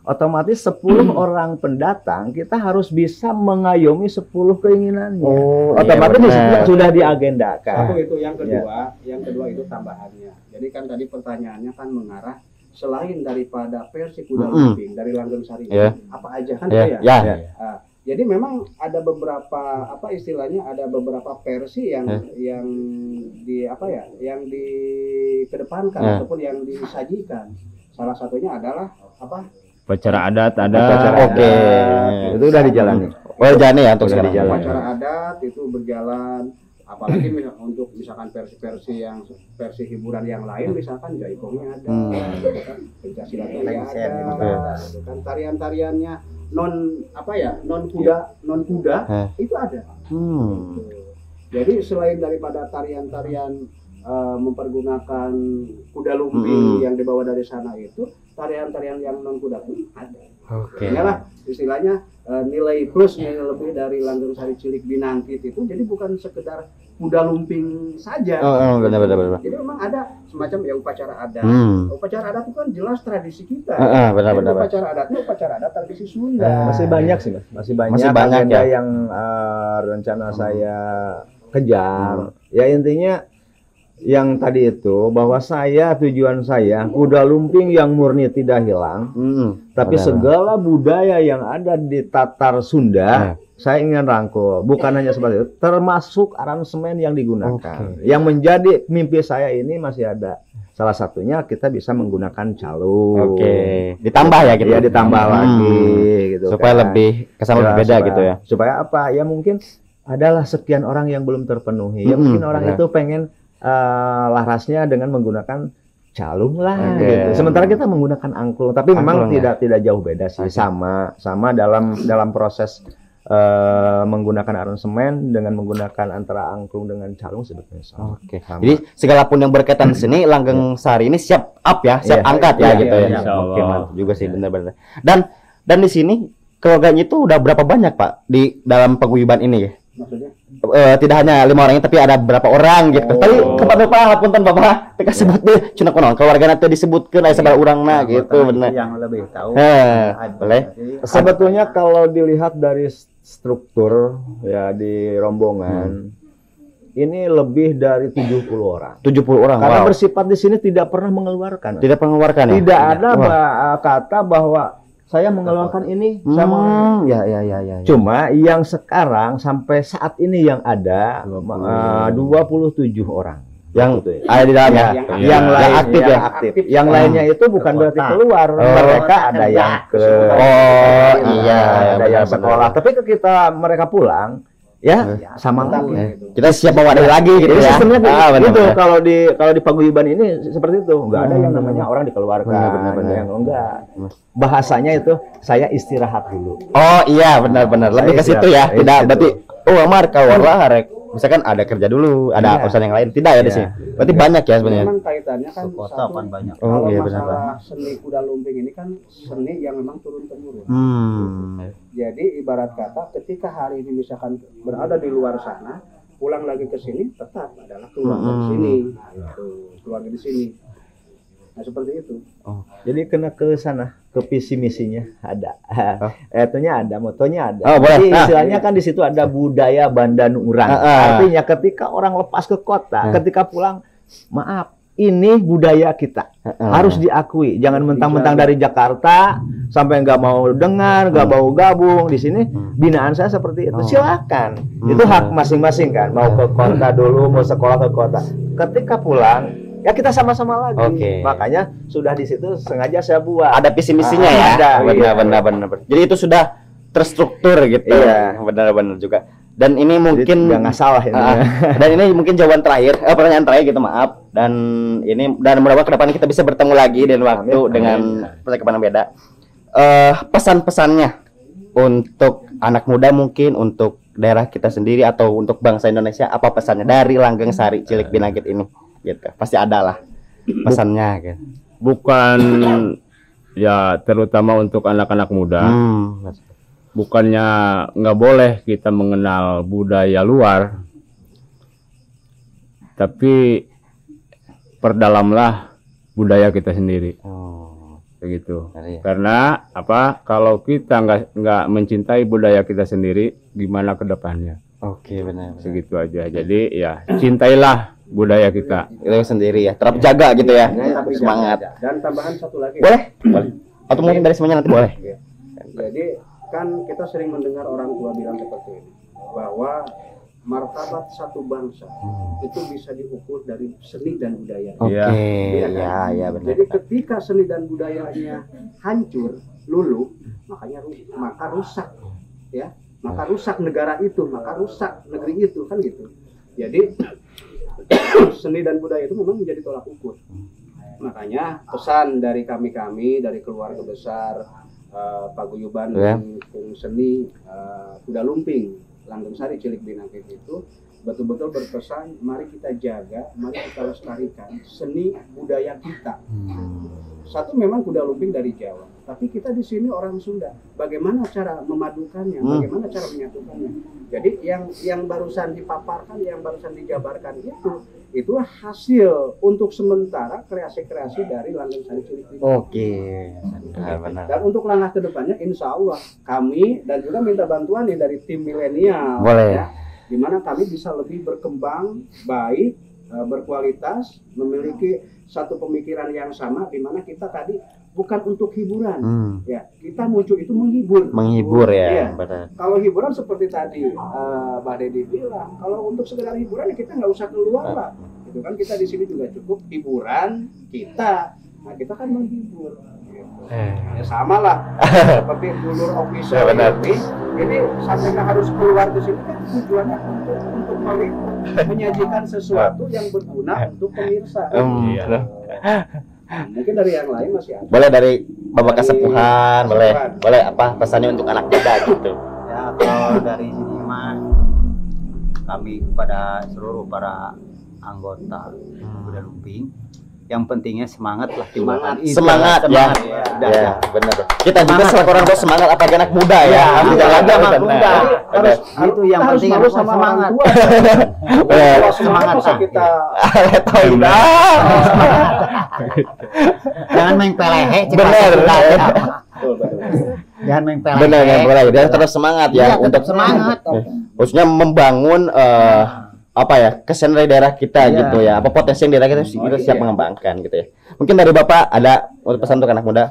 otomatis 10 orang pendatang kita harus bisa mengayomi 10 keinginannya. Oh, Otomatis iya, di situ benar. sudah diagendakan. Satu itu, yang kedua itu tambahannya. Jadi kan tadi pertanyaannya kan mengarah selain daripada versi kuda lumping dari Langgeng Sari Yeah. apa aja kan Ya, itu ya. ya. Nah, jadi memang ada beberapa apa istilahnya ada beberapa versi yang di apa ya yang dikedepankan ataupun yang disajikan. Salah satunya adalah apa? Upacara adat ada. Upacara Oke. adat. Itu udah dijalani. Oh, jane ya untuk Udah sekarang. dijalani. Upacara adat itu berjalan, apalagi untuk misalkan versi-versi yang versi hiburan yang lain, misalkan jaipongnya ada, pencaksilatnya Lengser, gitu. ada, gitu kan tarian-tariannya non kuda itu ada. Jadi selain daripada tarian-tarian mempergunakan kuda lumping yang dibawa dari sana itu, tarian-tarian yang non kuda pun ada. Oke. Inilah istilahnya nilai plus nilai lebih dari Langgeng Sari Cilik Binangkit itu. Jadi bukan sekedar kuda lumping saja. Benar. Jadi memang ada semacam ya upacara adat. Upacara adat itu kan jelas tradisi kita. Benar. Upacara adatnya upacara adat tradisi Sunda. Masih banyak sih, Mas. Masih banyak ya. agenda yang rencana saya kejar. Ya intinya yang tadi itu bahwa tujuan saya kuda lumping yang murni tidak hilang, tapi segala budaya yang ada di Tatar Sunda saya ingin rangkul. Bukan hanya seperti itu, termasuk aransemen yang digunakan. Yang menjadi mimpi saya ini masih ada. Salah satunya kita bisa menggunakan calung. Ditambah ya gitu. Ya ditambah lagi gitu. Supaya kan. lebih kesan lebih beda gitu ya. Supaya apa? Ya mungkin adalah sekian orang yang belum terpenuhi. Ya mungkin orang itu pengen larasnya dengan menggunakan calung lah gitu. Sementara kita menggunakan angklung, tapi memang tidak jauh beda sih. Sama dalam proses menggunakan aransemen dengan menggunakan antara angklung dengan calung sebetulnya sama. Jadi segala pun yang berkaitan seni Langgeng Sari ini siap up ya, siap angkat ya gitu ya. Oke, mantap juga sih benar-benar. Dan di sini keluarganya itu udah berapa banyak Pak di dalam paguyuban ini ya? Maksudnya? Tidak hanya 5 orangnya tapi ada berapa orang gitu. Tapi kepada punten Bapak teka sebut deh cuna konon keluarga nanti disebutkeun aya sabaraha urangna gitu bener. Yang lebih tahu. Boleh. Sebetulnya kalau dilihat dari struktur ya di rombongan ini lebih dari 70 orang. 70 orang. Karena bersifat di sini tidak pernah mengeluarkan. Tidak pernah mengeluarkan ya? Tidak ada kata bahwa saya mengeluarkan ini sama. Ya. Cuma yang sekarang sampai saat ini yang ada 27 orang. Yang ada di dalamnya. Yang lain aktif ya. Yang lainnya itu bukan berarti keluar. Mereka ada yang ada yang sekolah. Tapi kita mereka pulang ya sama lagi. Kita siap bawa lagi gitu Jadi ya. sistemnya benar. gitu. Kalau di paguyuban ini seperti itu, nggak ada yang namanya orang dikeluarkan. Benar. Yang enggak. Bahasanya itu saya istirahat dulu. Oh iya benar. Lebih ke situ ya. Tidak berarti Amar kawarlah harek. Misalkan ada kerja dulu, ada urusan yang lain. Tidak ya di sini. Berarti banyak ya sebenarnya. Memang kaitannya kan Kota kan banyak. kalau iya, masalah seni kuda lumping ini kan seni yang memang turun temurun. Jadi ibarat kata ketika hari ini misalkan berada di luar sana, pulang lagi ke sini tetap adalah keluarga di sini, gitu. Keluarga di sini. Nah seperti itu. Jadi kena ke sana, ke visi misinya ada. Itunya ada, motonya ada. Boleh. Jadi istilahnya kan di situ ada budaya Bandan Urang. Artinya ketika orang lepas ke kota, ketika pulang, maaf, ini budaya kita. Harus diakui. Jangan mentang-mentang dari Jakarta sampai nggak mau dengar, nggak mau gabung di sini. Binaan saya seperti itu. Silakan. Itu hak masing-masing kan. Mau ke kota dulu, mau sekolah ke kota. Ketika pulang, ya kita sama-sama lagi. Makanya sudah di situ sengaja saya buat. Ada visi misinya ya. Ada. Benar. Jadi itu sudah terstruktur gitu. Iya. Benar juga. Dan ini mungkin nggak salah ini. Dan ini mungkin jawaban terakhir, pertanyaan terakhir gitu maaf. Dan mudah-mudahan kedepannya kita bisa bertemu lagi dan waktu dengan percakapan yang beda. Pesan-pesannya untuk anak muda mungkin untuk daerah kita sendiri atau untuk bangsa Indonesia apa pesannya dari Langgeng Sari Cilik Binangkit ini? Gitu. Pasti ada lah pesannya gitu. Bukan ya terutama untuk anak-anak muda. Bukannya nggak boleh kita mengenal budaya luar, tapi perdalamlah budaya kita sendiri. begitu. Iya. Karena apa? Kalau kita nggak mencintai budaya kita sendiri, gimana ke depannya? Oke, benar. Segitu aja. Jadi ya cintailah budaya kita. Itu sendiri ya. Tetap jaga gitu ya. Tapi Semangat. Dan tambahan satu lagi. Boleh? Boleh. Atau mungkin dari semuanya nanti boleh. Jadi kan kita sering mendengar orang tua bilang seperti ini, bahwa martabat satu bangsa itu bisa diukur dari seni dan budaya. Oke, Iya. ya benar. Jadi ketika seni dan budayanya hancur, luluh, maka rusak, ya, maka rusak negara itu, maka rusak negeri itu, kan gitu. Jadi seni dan budaya itu memang menjadi tolak ukur. Makanya pesan dari kami dari keluarga besar Paguyuban Kung Seni Kuda Lumping Langgeng Sari Cilik Binangkit itu betul-betul berpesan, mari kita jaga, mari kita lestarikan seni budaya kita. Satu memang kuda lumping dari Jawa, tapi kita di sini orang Sunda. Bagaimana cara memadukannya? Bagaimana cara menyatukannya? Jadi yang barusan dipaparkan, yang barusan dijabarkan itu hasil untuk sementara kreasi-kreasi dari Langgeng Sari Cilik Binangkit. Oke, benar. Dan untuk langkah kedepannya, insya Allah kami dan juga minta bantuan nih dari tim milenial, Boleh. ya, di mana kami bisa lebih berkembang baik, berkualitas, memiliki satu pemikiran yang sama, di mana kita tadi bukan untuk hiburan, ya, kita muncul itu menghibur ya, Iya. benar. Kalau hiburan seperti tadi Mbak Dedi bilang, kalau untuk sekedar hiburan ya kita nggak usah keluar lah, itu kan kita di sini juga cukup hiburan kita. Nah, kita kan menghibur. Ya sama lah seperti Dulur Official ini sampai nggak harus keluar ke sini kan tujuannya untuk menyajikan sesuatu yang berguna untuk pemirsa. Mungkin dari yang lain masih ada. Boleh dari Bapak Kesepuhan, boleh apa pesannya untuk anak muda gitu. Ya, kalau dari sini mah kami kepada seluruh para anggota Kuda Lumping, yang pentingnya semangat lah, Semangat ya. Ya, benar. Kita juga selaku orang tua semangat apalagi anak muda ya. Harus jaga anak muda. Harus Itu yang harus penting, malu sama semangat. orang tua. Kalau semangat masa kita Jangan main pelehe, Bener. Jangan main pelehe. Benar ya, boleh. Dan terus semangat ya Iya, untuk tetap semangat. khususnya membangun apa ya kesenian dari daerah kita gitu ya, apa potensi yang daerah kita kita siap mengembangkan gitu ya. Mungkin dari Bapak ada pesan untuk anak muda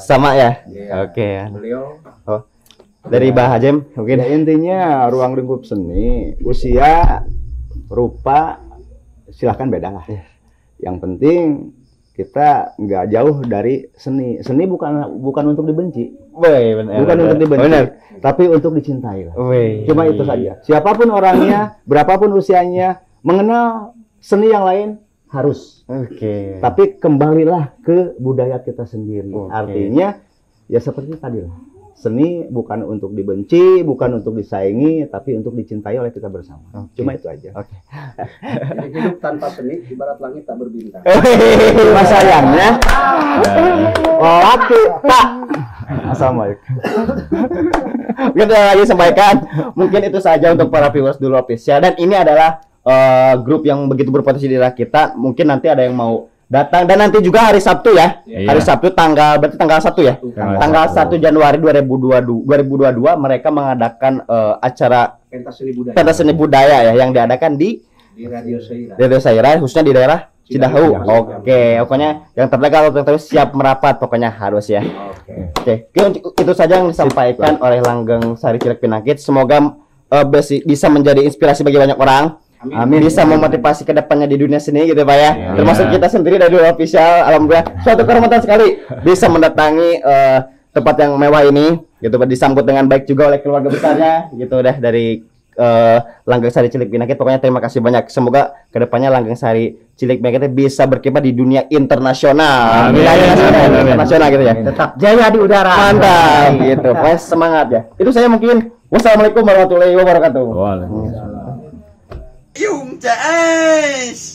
sama ya. Oke. beliau Dari Bah Hajem mungkin. Ya, intinya ruang lingkup seni, usia, rupa silahkan beda lah. Yang penting kita nggak jauh dari seni. Seni bukan untuk dibenci, bukan untuk dibenci, tapi untuk dicintai lah. Cuma itu saja. Siapapun orangnya, berapapun usianya, mengenal seni yang lain harus. Oke. Tapi kembalilah ke budaya kita sendiri. Oke. Artinya ya seperti tadi lah. Seni bukan untuk dibenci, bukan untuk disaingi, tapi untuk dicintai oleh kita bersama. Cuma itu aja. Oke. jadi hidup tanpa seni ibarat langit tak berbintang. Cuma sayangnya laki tak. Assalamualaikum. Mungkin lagi sampaikan. Mungkin itu saja untuk para viewers dulu official. Dan ini adalah grup yang begitu berpotensi di daerah kita. Mungkin nanti ada yang mau datang dan nanti juga hari Sabtu ya. Hari Sabtu berarti tanggal 1 ya. Tanggal 1 Januari 2022 mereka mengadakan acara pentas seni budaya ya yang diadakan di Radio Saira khususnya di daerah Cidahu. Oke, pokoknya yang terdekat atau yang terus siap merapat pokoknya harus ya. Oke, itu saja yang disampaikan oleh Langgeng Sari Cilik Binangkit. Semoga bisa menjadi inspirasi bagi banyak orang. Amin. Bisa memotivasi ke depannya di dunia seni gitu Pak ya. Termasuk kita sendiri dari Dulur Official, alhamdulillah suatu kehormatan sekali bisa mendatangi tempat yang mewah ini gitu Pak, disambut dengan baik juga oleh keluarga besarnya gitu deh dari Langgeng Sari Cilik Binangkit. Pokoknya terima kasih banyak. Semoga ke depannya Langgeng Sari Cilik Binangkit bisa berkibar di dunia internasional. Internasional gitu ya. Tetap jaya di udara. Mantap gitu. Pokoknya semangat ya. Itu saya mungkin. Wassalamualaikum warahmatullahi wabarakatuh. Waalaikumsalam. Yung Taas!